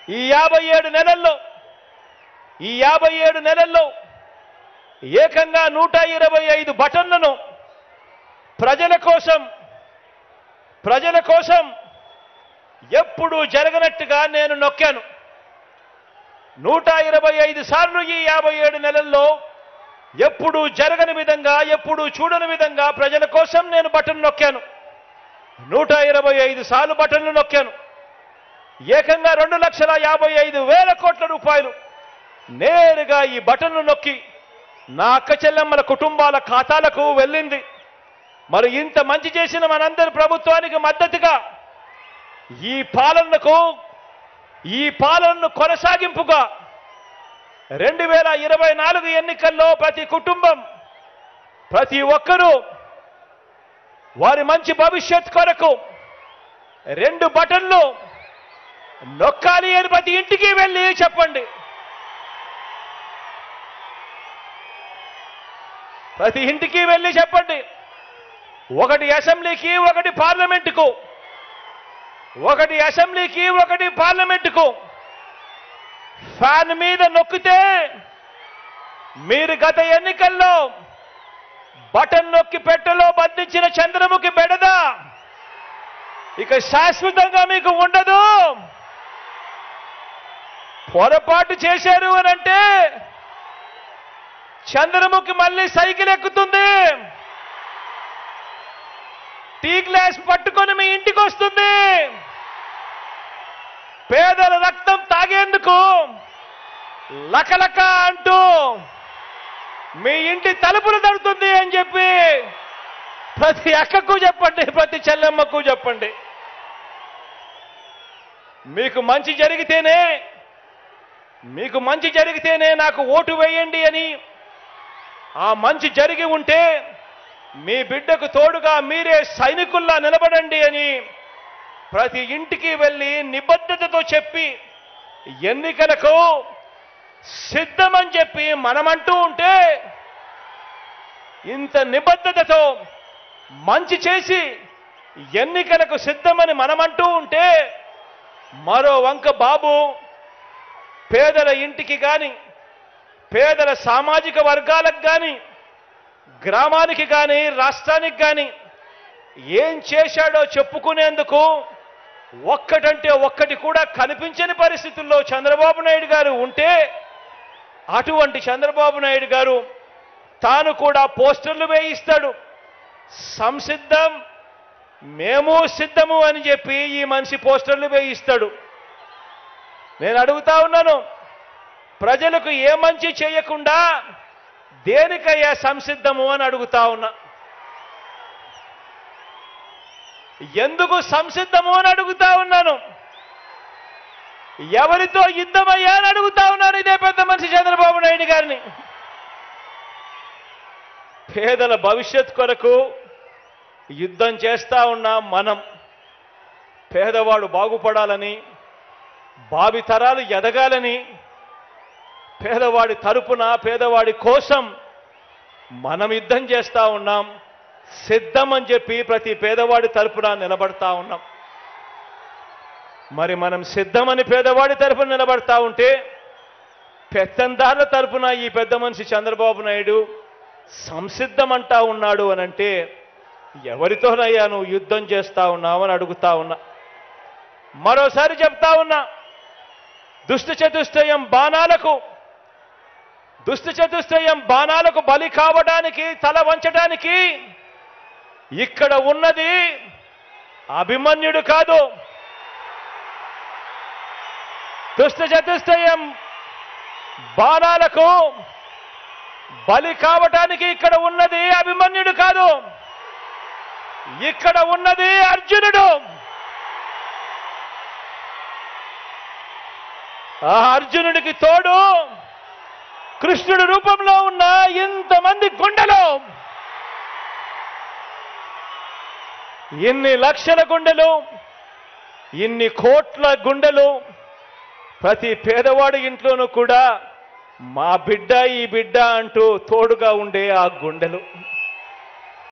ఈ 57 నెలల్లో ఏకంగా 125 బటన్లను ప్రజల కోసం ఎప్పుడు జరగనట్టుగా నేను నొక్కాను. 125 సార్లు ఈ 57 నెలల్లో ఎప్పుడు జరగని విధంగా, ఎప్పుడు చూడని విధంగా ప్రజల కోసం నేను బటన్ నొక్కాను. 125 సార్లు బటన్లు నొక్కాను. ఏకంగా 2,55,000 కోట్ల రూపాయలు నేరుగా ఈ బటన్లు నొక్కి నా అక్క చెల్లెమ్మల కుటుంబాల ఖాతాలకు వెళ్ళింది. మరి ఇంత మంచి చేసిన మనందరి ప్రభుత్వానికి మద్దతుగా ఈ పాలనను కొనసాగింపుగా 2024 ఎన్నికల్లో ప్రతి కుటుంబం, ప్రతి ఒక్కరూ వారి మంచి భవిష్యత్ కొరకు 2 బటన్లు నొక్కాలి అని ప్రతి ఇంటికి వెళ్ళి చెప్పండి. ప్రతి ఇంటికి వెళ్ళి చెప్పండి. ఒకటి అసెంబ్లీకి, ఒకటి పార్లమెంటుకు, ఒకటి పార్లమెంటుకు ఫ్యాన్ మీద నొక్కితే మీరు గత ఎన్నికల్లో బటన్ నొక్కి పెట్టెలో బంధించిన చంద్రముఖి బెడద ఇక శాశ్వతంగా మీకు ఉండదు. పొరపాటు చేశారు అనంటే చంద్రముఖి మళ్ళీ సైకిల్ ఎక్కుతుంది, టీ గ్లాస్ పట్టుకొని మీ ఇంటికి వస్తుంది, పేదల రక్తం తాగేందుకు లకలక అంటూ మీ ఇంటి తలుపులు తడుతుంది అని చెప్పి ప్రతి అక్కకు చెప్పండి, ప్రతి చెల్లెమ్మకు చెప్పండి. మీకు మంచి జరిగితేనే నాకు ఓటు వేయండి అని, ఆ మంచి జరిగి ఉంటే మీ బిడ్డకు తోడుగా మీరే సైనికుల్లా నిలబడండి అని ప్రతి ఇంటికి వెళ్ళి నిబద్ధతతో చెప్పి ఎన్నికలకు సిద్ధమని చెప్పి మనమంటూ ఉంటే, ఇంత నిబద్ధతతో మంచి చేసి ఎన్నికలకు సిద్ధమని మనమంటూ ఉంటే, మరో వంక బాబు పేదల ఇంటికి కానీ, పేదల సామాజిక వర్గాలకు కానీ, గ్రామానికి కానీ, రాష్ట్రానికి కానీ ఏం చేశాడో చెప్పుకునేందుకు ఒక్కటంటే ఒక్కటి కూడా కనిపించని పరిస్థితుల్లో చంద్రబాబు నాయుడు గారు ఉంటే, అటువంటి చంద్రబాబు నాయుడు గారు తాను కూడా పోస్టర్లు వేయిస్తాడు. సంసిద్ధం, మేము సిద్ధము అని చెప్పి ఈ మనిషి పోస్టర్లు వేయిస్తాడు. నేను అడుగుతా ఉన్నాను, ప్రజలకు ఏ మంచి చేయకుండా దేనికయ్యా సంసిద్ధము అని అడుగుతా ఉన్నా. ఎందుకు సంసిద్ధము అని అడుగుతా ఉన్నాను. ఎవరితో యుద్ధమయ్యా అని అడుగుతా ఉన్నాను ఇదే పెద్ద మనిషి చంద్రబాబు నాయుడు గారిని. పేదల భవిష్యత్ కొరకు యుద్ధం చేస్తా ఉన్నాం మనం. పేదవాడు బాగుపడాలని, భావితరాలు ఎదగాలని, పేదవాడి తరపున, పేదవాడి కోసం మనం యుద్ధం చేస్తా ఉన్నాం. సిద్ధం అని చెప్పి ప్రతి పేదవాడి తరపున నిలబడతా ఉన్నాం. మరి మనం సిద్ధమని పేదవాడి తరపున నిలబడతా ఉంటే, పెత్తందారుల తరపున ఈ పెద్ద మనిషి చంద్రబాబు నాయుడు సంసిద్ధమంటా ఉన్నాడు అనంటే, ఎవరితోనయ్యా నువ్వు యుద్ధం చేస్తా ఉన్నావు అని అడుగుతా ఉన్నా. మరోసారి చెప్తా ఉన్నా, దుష్ట చతుష్టయం బాణాలకు బలి కావడానికి, తల వంచడానికి ఇక్కడ ఉన్నది అభిమన్యుడు కాదు. దుష్ట చతుష్టయం బాణాలకు బలి కావడానికి ఇక్కడ ఉన్నది అభిమన్యుడు కాదు, ఇక్కడ ఉన్నది అర్జునుడు. ఆ అర్జునుడికి తోడు కృష్ణుడి రూపంలో ఉన్న ఇంతమంది గుండెలు, ఇన్ని లక్షల గుండెలు, ఇన్ని కోట్ల గుండెలు, ప్రతి పేదవాడి ఇంట్లోనూ కూడా మా బిడ్డ, ఈ బిడ్డ అంటూ తోడుగా ఉండే ఆ గుండెలు.